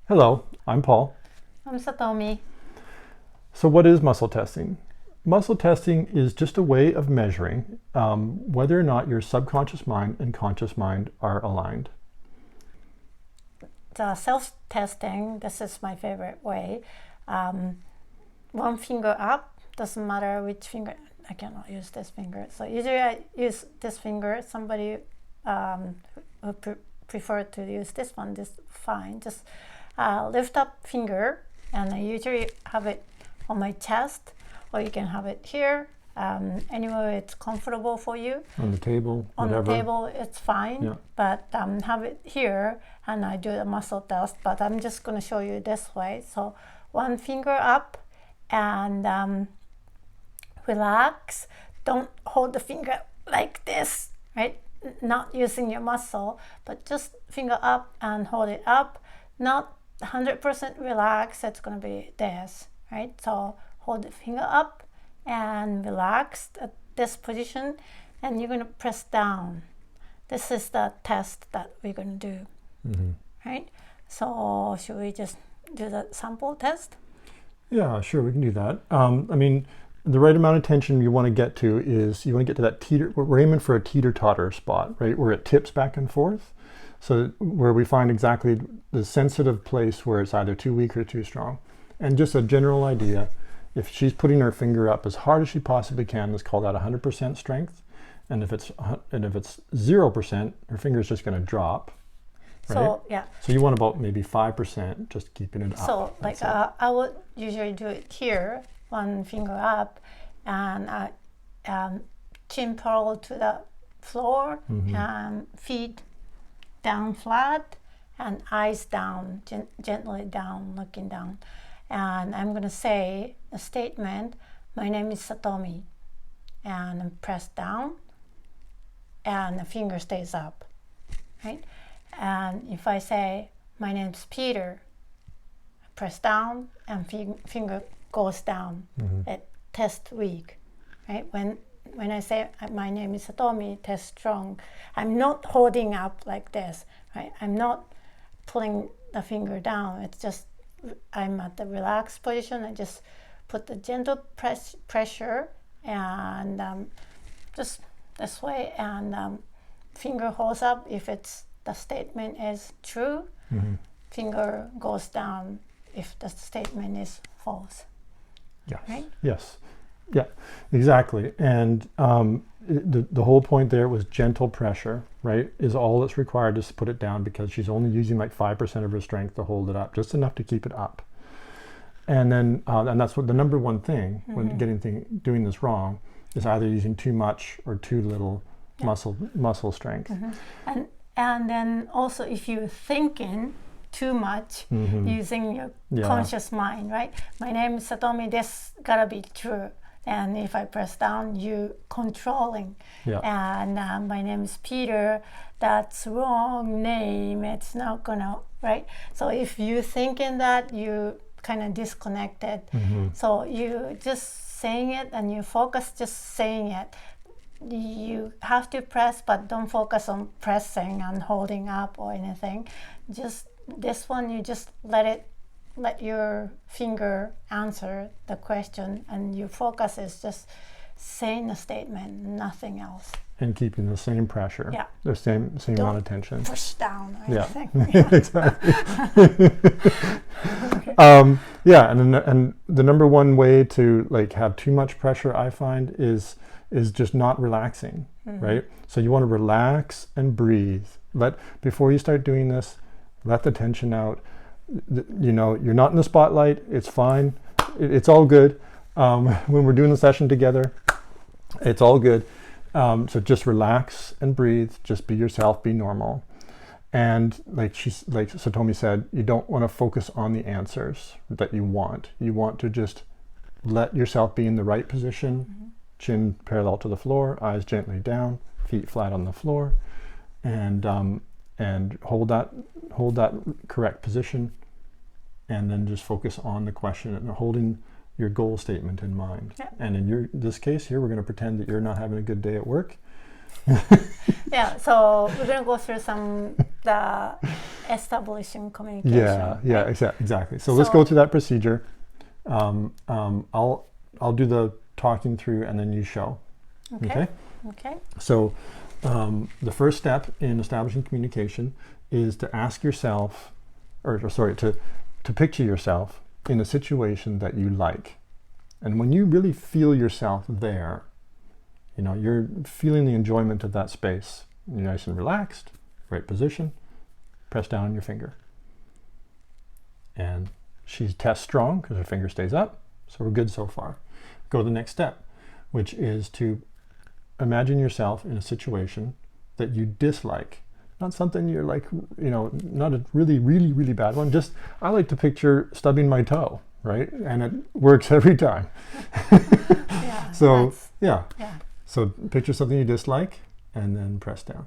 Hello, I'm Paul. I'm Satomi. So what is muscle testing? Muscle testing is just a way of measuring whether or not your subconscious mind and conscious mind are aligned. The self-testing, this is my favorite way. One finger up, doesn't matter which finger. I cannot use this finger. So usually I use this finger. Somebody who prefer to use this one, this fine. Just lift up finger, and I usually have it on my chest, or you can have it here, anywhere it's comfortable for you. On the table, whatever. On the table, it's fine, yeah. But have it here, and I do a muscle test, but I'm just going to show you this way. So one finger up, and relax. Don't hold the finger like this, right? Not using your muscle, but just finger up and hold it up. Not 100% relax, it's going to be this, right? So hold the finger up and relax at this position, and you're going to press down. This is the test that we're going to do, right? So should we just do the sample test? Yeah, sure, we can do that. I mean, the right amount of tension you want to get to is, you want to get to that teeter, we're aiming for a teeter-totter spot, right? Where it tips back and forth. So where we find exactly the sensitive place where it's either too weak or too strong. And just a general idea, if she's putting her finger up as hard as she possibly can, let's call that 100% strength. And if it's 0%, her finger is just going to drop. Right? So yeah. So you want about maybe 5%, just keeping it up. So like I would usually do it here, one finger up, and chin parallel to the floor, and feet down flat, and eyes down, gently down, looking down. And I'm going to say a statement, my name is Satomi, and press down, and the finger stays up, right? And if I say, my name's Peter, press down, and finger goes down at test weak, right? When I say my name is Satomi, test strong, I'm not holding up like this, right? I'm not pulling the finger down. It's just, I'm at the relaxed position. I just put the gentle pressure, and just this way, and finger holds up if it's the statement is true. Finger goes down if the statement is false. Yes. Right? Yes. Yeah, exactly. And the whole point there was gentle pressure, right, is all that's required to put it down, because she's only using like 5% of her strength to hold it up, just enough to keep it up. And then, and that's what the number one thing when doing this wrong is either using too much or too little muscle strength. And then also, if you're thinking too much, using your conscious mind, right? My name is Satomi, this gotta be true. And if I press down, you controlling. And my name is Peter, that's wrong name, it's not gonna, right? So if you thinking that, you kind of disconnected. So you just saying it, and you focus just saying it. You have to press, but don't focus on pressing and holding up or anything. Just this one, you just let your finger answer the question, and your focus is just saying the statement, nothing else. And keeping the same pressure, the same amount of tension. Push down or anything. Exactly. And the number one way to like have too much pressure, I find, is just not relaxing, right? So you want to relax and breathe. Before you start doing this, let the tension out. You know, you're not in the spotlight. It's fine. It's all good. When we're doing the session together, it's all good. So just relax and breathe. Just be yourself. Be normal. And like Satomi said, you don't want to focus on the answers that you want. You want to just let yourself be in the right position. Chin parallel to the floor, eyes gently down, feet flat on the floor, and hold that correct position, and then just focus on the question and holding your goal statement in mind. And in this case here, we're going to pretend that you're not having a good day at work, Yeah, so we're going to go through the establishing communication. Yeah, right? exactly. So let's go through that procedure. I'll do the talking through and then you show. Okay. So the first step in establishing communication is to ask yourself, to picture yourself in a situation that you like. And when you really feel yourself there, you're feeling the enjoyment of that space. You're nice and relaxed, right position, press down on your finger. And she tests strong because her finger stays up, so we're good so far. Go to the next step, which is to imagine yourself in a situation that you dislike. Not something you're like, not a really, really, really bad one. Just, I like to picture stubbing my toe, right? And it works every time. Yeah. So, yeah. So picture something you dislike and then press down.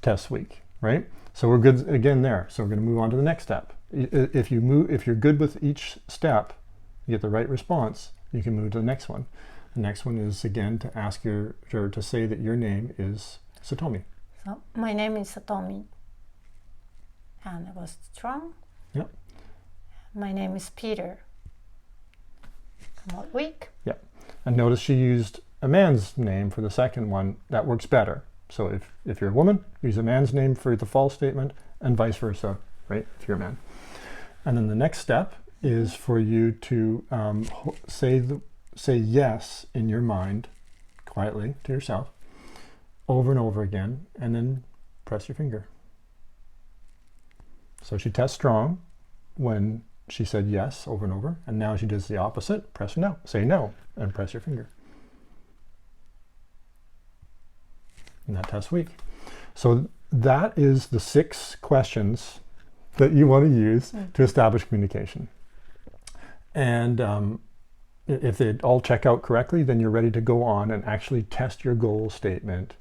Test weak, right? So we're good again there. So we're going to move on to the next step. If you're good with each step, you get the right response, you can move to the next one. The next one is again to ask to say that your name is Satomi. So my name is Satomi, and it was strong. Yep. My name is Peter. Somewhat weak. Yep. And notice she used a man's name for the second one. That works better. So if you're a woman, use a man's name for the false statement, and vice versa, right? If you're a man. And then the next step is for you to say yes in your mind, quietly to yourself, over and over again, and then press your finger. So she tests strong when she said yes over and over, and now she does the opposite. Press no, say no, and press your finger. And that tests weak. So that is the 6 questions that you want to use to establish communication. And if they all check out correctly, then you're ready to go on and actually test your goal statement.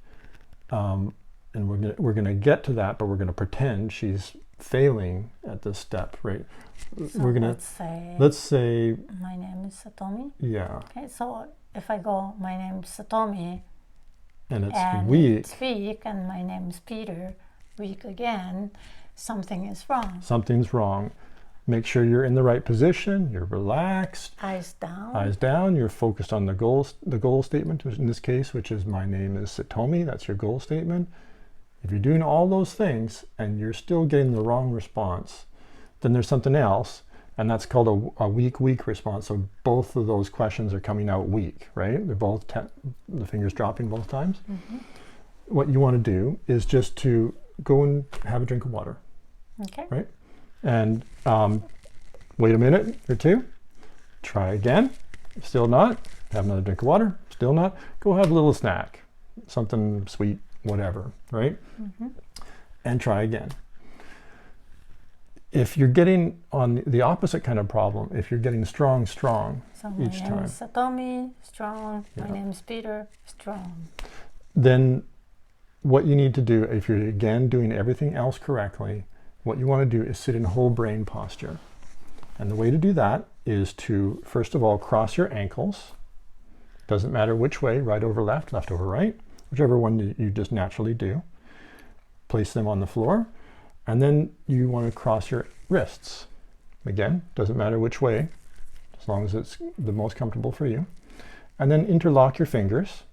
And we're gonna get to that, but we're gonna pretend she's failing at this step, right? So we're gonna let's say my name is Satomi. Yeah. Okay, so if I go, my name is Satomi, and it's weak, and my name is Peter, weak again, something is wrong. Something's wrong. Make sure you're in the right position, you're relaxed. Eyes down. Eyes down, you're focused on the goal statement, which in this case, which is my name is Satomi, that's your goal statement. If you're doing all those things and you're still getting the wrong response, then there's something else, and that's called a weak response. So both of those questions are coming out weak, right? They're both, the finger's dropping both times. Mm-hmm. What you want to do is just to go and have a drink of water. Okay. Right? And wait a minute or two, try again, still not, have another drink of water, still not, go have a little snack, something sweet, whatever, right? Mm-hmm. And try again. If you're getting on the opposite kind of problem, if you're getting strong each time. So my name is Satomi, strong, my name is Peter, strong. Then what you need to do, if you're again doing everything else correctly, what you want to do is sit in whole brain posture. And the way to do that is to, first of all, cross your ankles. Doesn't matter which way, right over left, left over right, whichever one you just naturally do. Place them on the floor. And then you want to cross your wrists. Again, doesn't matter which way, as long as it's the most comfortable for you. And then interlock your fingers.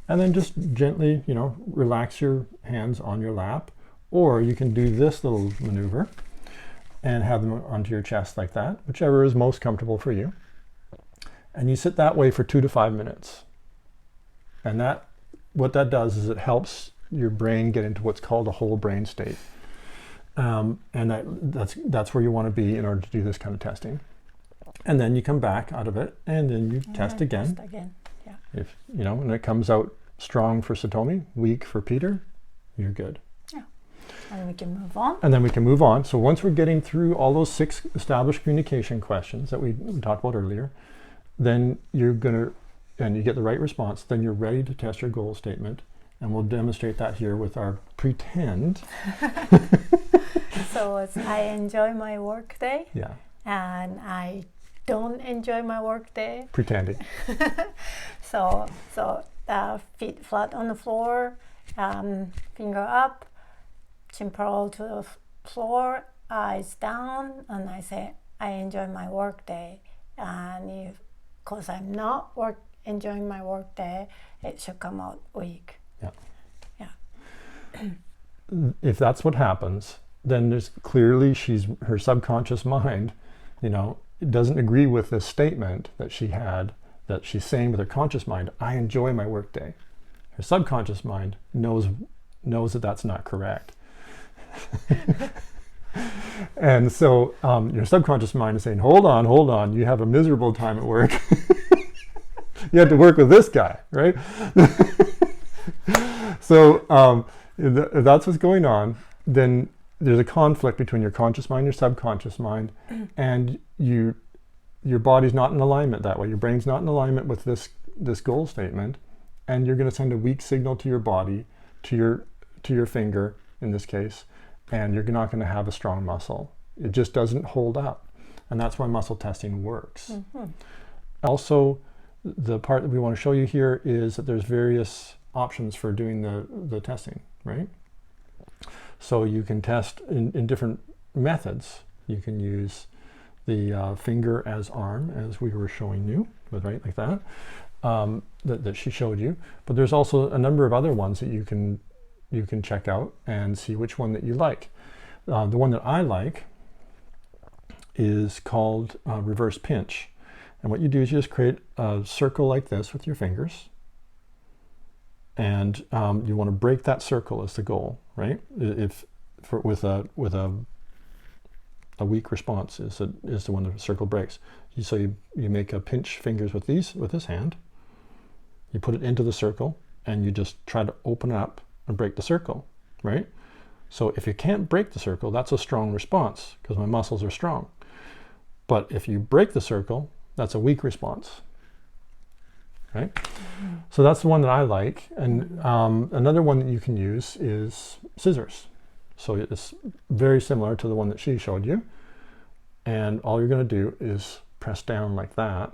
And then just gently, relax your hands on your lap. Or you can do this little maneuver and have them onto your chest like that, whichever is most comfortable for you. And you sit that way for 2 to 5 minutes. And what that does is it helps your brain get into what's called a whole brain state. And that's where you want to be in order to do this kind of testing. And then you come back out of it, and then you test again. Yeah. If and it comes out strong for Satomi, weak for Peter, you're good. Yeah. And we can move on. And then we can move on. So once we're getting through all those 6 established communication questions that we talked about earlier, then you're gonna, and you get the right response, then you're ready to test your goal statement. And we'll demonstrate that here with our pretend. So I enjoy my work day. Yeah. And I don't enjoy my work day. Pretending. So feet flat on the floor, finger up, chin parallel to the floor, eyes down, and I say, I enjoy my work day. And because I'm not enjoying my work day, it should come out weak. Yeah. Yeah. If that's what happens, then there's clearly her subconscious mind, it doesn't agree with this statement that she had, that she's saying with her conscious mind, I enjoy my work day. Her subconscious mind knows that that's not correct. And so your subconscious mind is saying, hold on, you have a miserable time at work. You have to work with this guy, right? So if that's what's going on, then there's a conflict between your conscious mind and your subconscious mind, and your body's not in alignment that way. Your brain's not in alignment with this goal statement, and you're going to send a weak signal to your body, to your finger in this case, and you're not going to have a strong muscle. It just doesn't hold up, and that's why muscle testing works. Mm-hmm. Also, the part that we want to show you here is that there's various options for doing the testing, right? So you can test in different methods. You can use the finger as arm, as we were showing you, right, like that, that she showed you. But there's also a number of other ones that you can check out and see which one that you like. The one that I like is called reverse pinch. And what you do is you just create a circle like this with your fingers. And you want to break that circle as the goal, right? With a weak response is the one the circle breaks. So you make a pinch fingers with this hand. You put it into the circle, and you just try to open up and break the circle, right? So if you can't break the circle, that's a strong response because my muscles are strong. But if you break the circle, that's a weak response. Right? Mm-hmm. So that's the one that I like. And another one that you can use is scissors. So it's very similar to the one that she showed you. And all you're going to do is press down like that.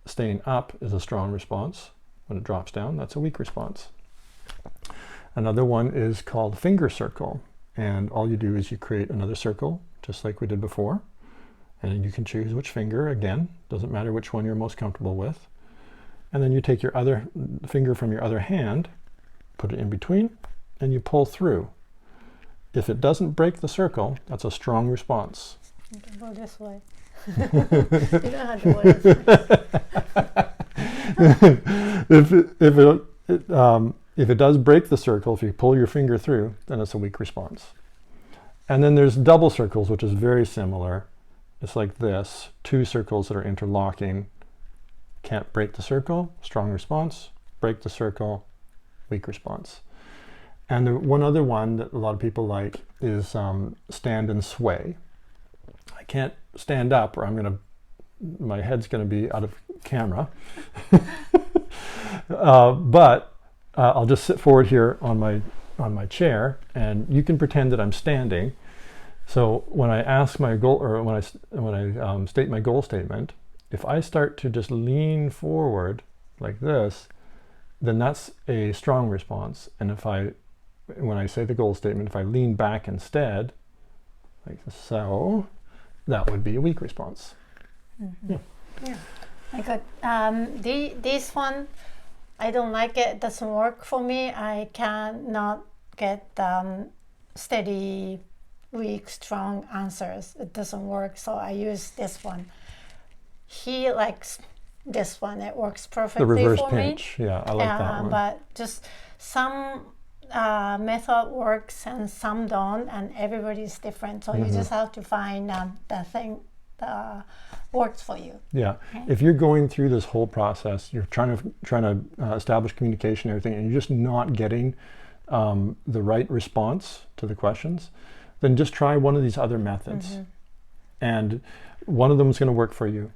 Staying up is a strong response. When it drops down, that's a weak response. Another one is called finger circle. And all you do is you create another circle, just like we did before. And you can choose which finger, again, doesn't matter which one you're most comfortable with. And then you take your other finger from your other hand, put it in between, and you pull through. If it doesn't break the circle, that's a strong response. You can go this way. You don't have to go this way. If it does break the circle, if you pull your finger through, then it's a weak response. And then there's double circles, which is very similar. It's like this, two circles that are interlocking. Can't break the circle, strong response. Break the circle, weak response. And the one other one that a lot of people like is stand and sway. I can't stand up or my head's gonna be out of camera. But I'll just sit forward here on my chair, and you can pretend that I'm standing. So when I ask my goal, or when I state my goal statement, if I start to just lean forward like this, then that's a strong response. And when I say the goal statement, if I lean back instead, like so, that would be a weak response. Mm-hmm. Yeah. I got this one. I don't like it. It doesn't work for me. I cannot get steady, weak, strong answers. It doesn't work. So I use this one. He likes this one. It works perfectly for me. The reverse pinch. Yeah, I like that one. But just some method works and some don't, and everybody's different. So you just have to find the thing that works for you. Yeah. Okay? If you're going through this whole process, you're trying to establish communication and everything, and you're just not getting the right response to the questions, then just try one of these other methods. Mm-hmm. And one of them is going to work for you.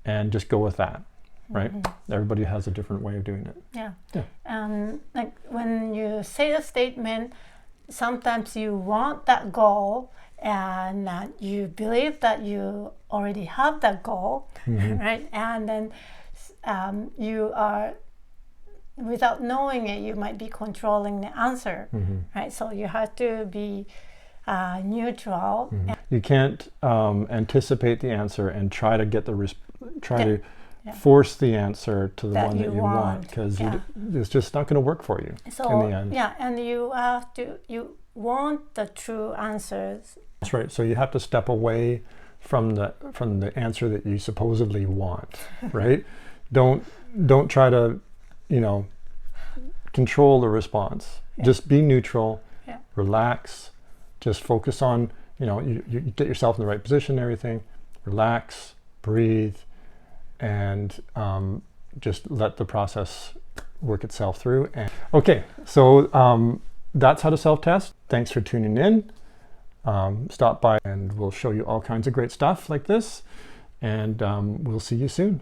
And just go with that, right? Mm-hmm. Everybody has a different way of doing it. Yeah. Like when you say a statement, sometimes you want that goal, and you believe that you already have that goal, right? And then you are without knowing it, you might be controlling the answer, right? So you have to be neutral. You can't anticipate the answer and try to get the force the answer to the one that you want, because it's just not going to work for you in the end. Yeah, and you want the true answers. That's right. So you have to step away from the answer that you supposedly want, right? Don't try to, control the response. Just be neutral, relax, just focus on, you get yourself in the right position and everything, relax, breathe, and just let the process work itself through. Okay, so that's how to self-test. Thanks for tuning in. Stop by and we'll show you all kinds of great stuff like this, and we'll see you soon.